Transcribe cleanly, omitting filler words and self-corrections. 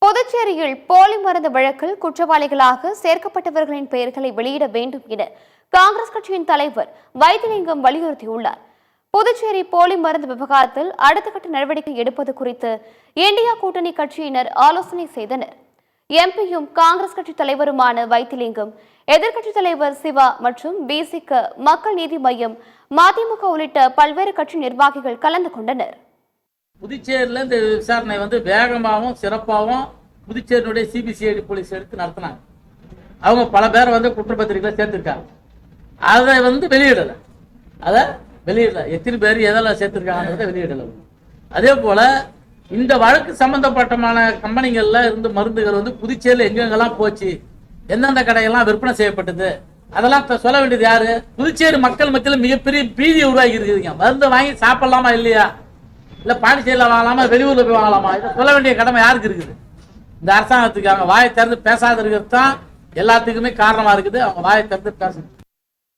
புதுச்சேரியில் போலி மருந்து வழக்கில் குற்றவாளிகளாக சேர்க்கப்பட்டவர்களின் பெயர்களை வெளியிட வேண்டும் என காங்கிரஸ் கட்சியின் தலைவர் வைத்திலிங்கம் வலியுறுத்தியுள்ளார். புதுச்சேரி போலி மருந்து விவகாரத்தில் அடுத்த கட்ட நடவடிக்கை எடுப்பது குறித்து இந்தியா கூட்டணி கட்சியினர் ஆலோசனை செய்தனர். எம்பியும் காங்கிரஸ் கட்சி தலைவருமான வைத்திலிங்கம், எதிர்க்கட்சித் தலைவர் சிவா மற்றும் பிசிக, மக்கள் நீதி மய்யம், மதிமுக உள்ளிட்ட பல்வேறு கட்சி நிர்வாகிகள் கலந்து கொண்டனர். புதுச்சேரியில் இந்த விசாரணை வேகமாகவும் சிறப்பாகவும் புதுச்சேரியினுடைய சிபிசிஐடி போலீஸ் எடுத்து நடத்தினாங்க. அவங்க பல பேரை குற்றப்பத்திரிகையில் சேர்த்திருக்காங்க. அதை வெளியிடல எத்தனை பேர் எதெல்லாம் சேர்த்திருக்காங்கன்றதை வெளியிடல. அதே போல இந்த வழக்கு சம்பந்தப்பட்டமான கம்பெனிகள்ல இருந்து மருந்துகள் புதுச்சேரியில் எங்கெங்கெல்லாம் போச்சு, எந்தெந்த கடைகள்லாம் விற்பனை செய்யப்பட்டது, அதெல்லாம் சொல்ல வேண்டியது யாரு? புதுச்சேரி மக்கள் மத்தியில் மிகப்பெரிய பீதியை உருவாக்கி இருக்குதுங்க. மருந்து வாங்கி சாப்பிடலாமா இல்லையா, இல்ல பாண்டிச்சேரியில் வாங்கலாமா, வெளியூர்ல போய் வாங்கலாமா, இதை சொல்ல வேண்டிய கடமை யாருக்கு இருக்குது? இந்த அரசாங்கத்துக்கு. அவங்க வாயை திறந்து பேசாத இருக்கிறது தான் எல்லாத்துக்குமே காரணமா இருக்குது. அவங்க வாயை திறந்து பேசணும்.